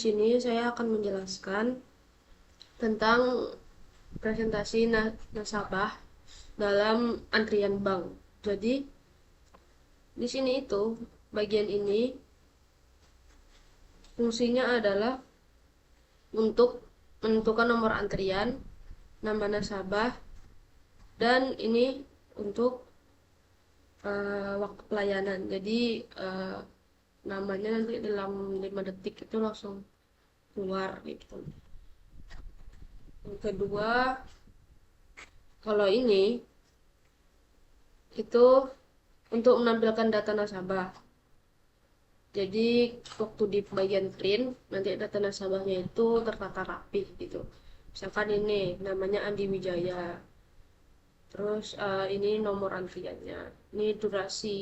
sini saya akan menjelaskan tentang presentasi nasabah dalam antrian bank. Jadi di sini itu bagian ini fungsinya adalah untuk menentukan nomor antrian, nama nasabah, dan ini untuk waktu pelayanan. Jadi namanya nanti dalam 5 detik itu langsung keluar gitu. Yang kedua, kalau ini itu untuk menampilkan data nasabah. Jadi waktu di bagian print nanti data nasabahnya itu tertata rapi gitu. Misalkan ini namanya Andi Wijaya. Terus ini nomor antriannya. Ini durasi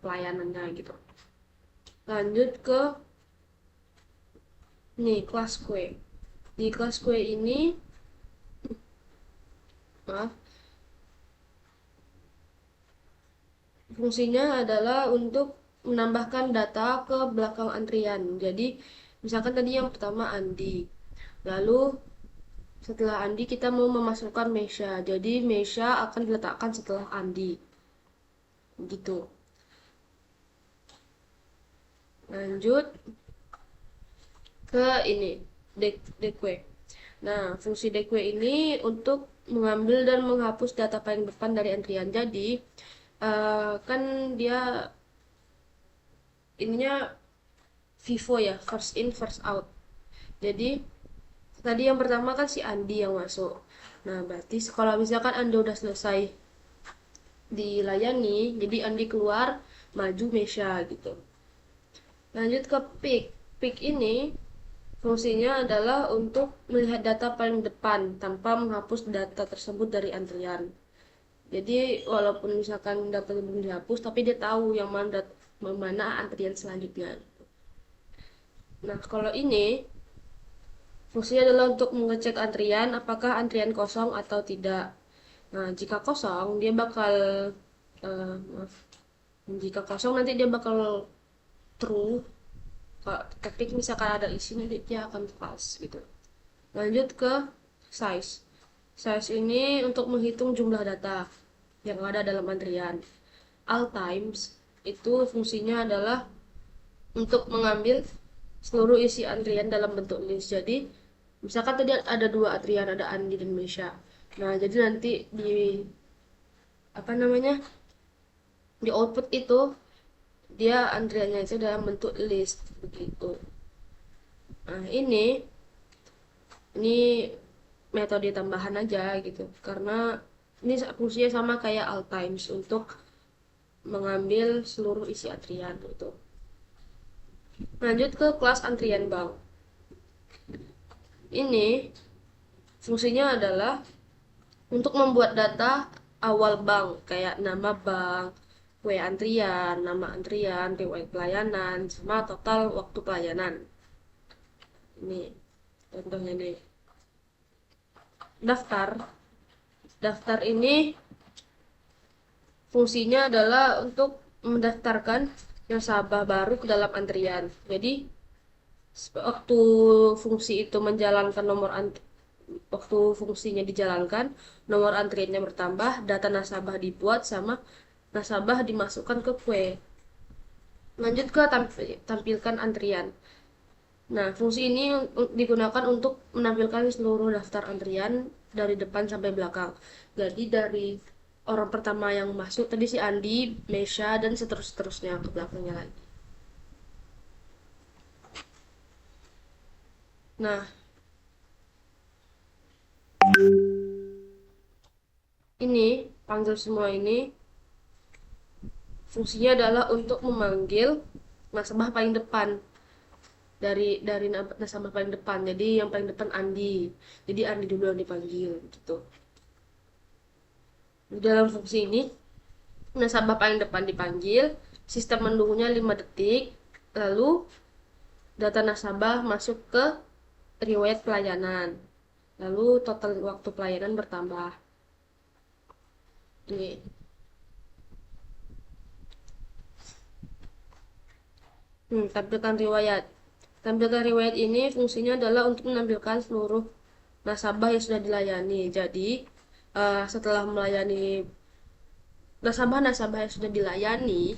pelayanannya gitu. Lanjut ke nih kelas kue. Di kelas kue ini maaf, fungsinya adalah untuk menambahkan data ke belakang antrian. Jadi misalkan tadi yang pertama Andi. Lalu setelah Andi kita mau memasukkan Mesha. Jadi Mesha akan diletakkan setelah Andi. Gitu. Lanjut ke ini deque. Nah, fungsi deque ini untuk mengambil dan menghapus data paling depan dari antrian. Jadi kan dia ininya FIFO ya, first in first out. Jadi tadi yang pertama kan si Andi yang masuk. Nah, berarti kalau misalkan Anda udah selesai dilayani, jadi Andi keluar, maju Mesha gitu. Lanjut ke pick. Pick ini fungsinya adalah untuk melihat data paling depan tanpa menghapus data tersebut dari antrian. Jadi walaupun misalkan datanya belum dihapus, tapi dia tahu yang mana antrian selanjutnya. Nah, kalau ini fungsinya adalah untuk mengecek antrian apakah antrian kosong atau tidak. Nah, jika kosong dia bakal maaf, jika kosong nanti dia bakal true. Tapi misalkan ada isi nanti dia akan false gitu. Lanjut ke size. Size ini untuk menghitung jumlah data yang ada dalam antrian. All times itu fungsinya adalah untuk mengambil seluruh isi antrian dalam bentuk list. Jadi misalkan tadi ada 2 antrian, ada Andi dan Mesha. Nah, jadi nanti di apa namanya di output itu dia antriannya itu dalam bentuk list begitu. Nah, ini metode tambahan aja gitu karena ini fungsinya sama kayak all times untuk mengambil seluruh isi antrian gitu. Lanjut ke kelas antrian bank. Ini fungsinya adalah untuk membuat data awal bank kayak nama bank, kue antrian, nama antrian, riwayat pelayanan, sama total waktu pelayanan. Ini contohnya nih. Daftar. Daftar ini fungsinya adalah untuk mendaftarkan nasabah baru ke dalam antrian. Jadi waktu fungsi itu menjalankan waktu fungsinya dijalankan, nomor antriannya bertambah, data nasabah dibuat sama nasabah dimasukkan ke kue. Lanjut ke tampilkan antrian. Nah, fungsi ini digunakan untuk menampilkan seluruh daftar antrian dari depan sampai belakang. Jadi dari orang pertama yang masuk tadi si Andi, Mesha, dan seterusnya ke belakangnya lagi. Nah, ini panggil semua ini fungsinya adalah untuk memanggil nasabah paling depan dari nasabah paling depan. Jadi yang paling depan Andi. Jadi Andi dulu yang dipanggil gitu. Di dalam fungsi ini nasabah paling depan dipanggil, sistem menunggunya 5 detik, lalu data nasabah masuk ke riwayat pelayanan. Lalu total waktu pelayanan bertambah. Ini. Tampilkan riwayat. Tampilkan riwayat ini fungsinya adalah untuk menampilkan seluruh nasabah yang sudah dilayani. Jadi, setelah melayani nasabah-nasabah yang sudah dilayani,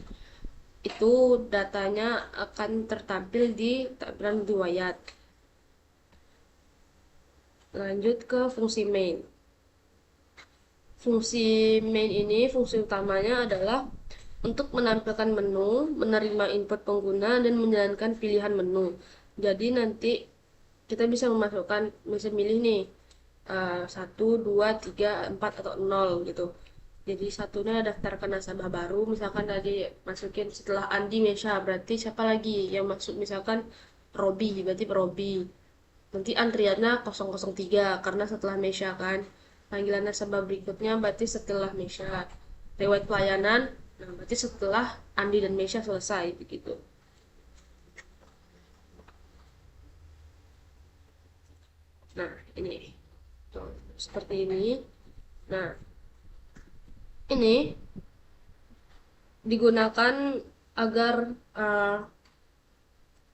itu datanya akan tertampil di tampilan riwayat. Lanjut ke fungsi main. Fungsi main ini, fungsi utamanya adalah untuk menampilkan menu, menerima input pengguna, dan menjalankan pilihan menu. Jadi nanti kita bisa milih nih 1, 2, 3, 4 atau 0 gitu. Jadi satunya daftarkan nasabah baru, misalkan tadi masukin setelah Andi Mesha, berarti siapa lagi yang masuk, misalkan Robi, berarti Robi. Nanti antriannya 003 karena setelah Mesha kan. Panggilan nasabah berikutnya berarti setelah Mesha. Riwayat pelayanan, nah berarti setelah Andi dan Mesha selesai begitu. Nah, ini. Tuh, seperti ini. Nah, ini digunakan agar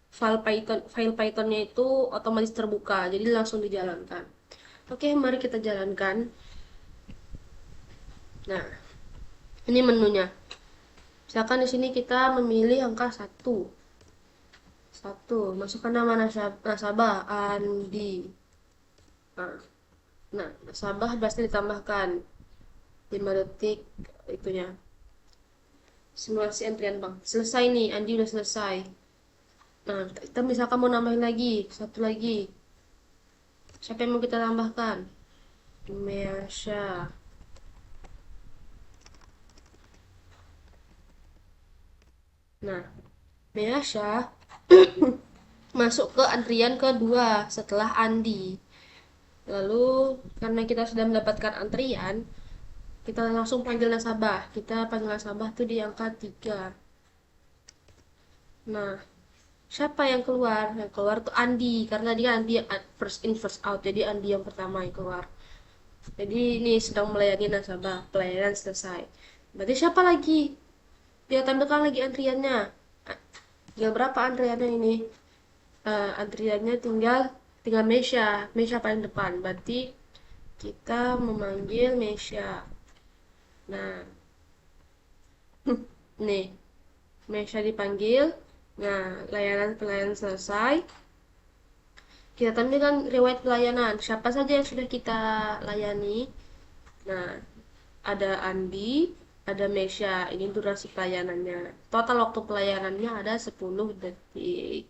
file Pythonnya itu otomatis terbuka, jadi langsung dijalankan. Oke, mari kita jalankan. Nah, ini menunya. Misalkan di sini kita memilih angka 1. Masukkan nama nasabah Andi. Nah, nasabah pasti ditambahkan 5 detik itunya. Simulasi antrian Bang. Selesai nih, Andi udah selesai. Nah, kita misalkan mau nambahin lagi, satu lagi. Siapa yang mau kita tambahkan? Measha. Nah, Measha masuk ke antrian kedua setelah Andi. Lalu, karena kita sudah mendapatkan antrian, kita langsung panggil nasabah. Kita panggil nasabah tuh di angka 3. Nah, siapa yang keluar? Yang keluar tuh Andi, karena dia Andi first in first out. Jadi Andi yang pertama yang keluar. Jadi ini sedang melayani nasabah, pelayanan selesai. Berarti siapa lagi? Dia tampilkan lagi antriannya. Tinggal berapa antriannya ini? Antriannya tinggal Mesha paling depan. Berarti kita memanggil Mesha. Nah, nih Mesha dipanggil. Nah, pelayanan selesai. Kita tampilkan riwayat pelayanan. Siapa saja yang sudah kita layani? Nah, ada Andi, ada Mesha. Ini durasi pelayanannya. Total waktu pelayanannya ada 10 detik.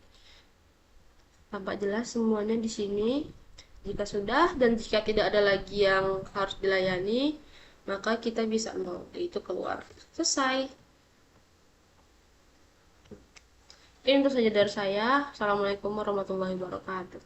Tampak jelas semuanya di sini. Jika sudah dan jika tidak ada lagi yang harus dilayani, maka kita bisa itu keluar. Selesai. Ini saja dari saya. Assalamualaikum warahmatullahi wabarakatuh.